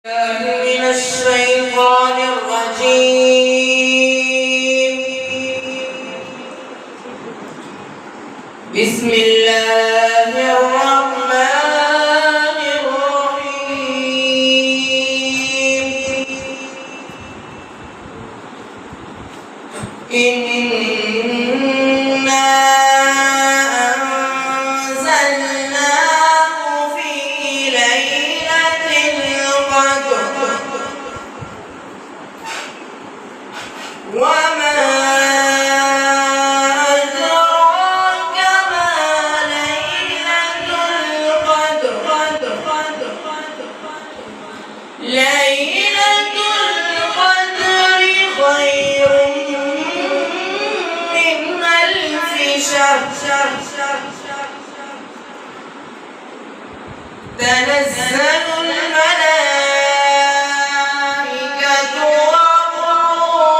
من الشيطان الرجيم. بسم الله الرحمن الرحيم. إنا أنزلناه في ليلة القدر وما أدراك ما ليلة القدر. ليلة القدر خير من ألف شهر. تنزل الملائكة والروح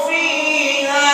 فيها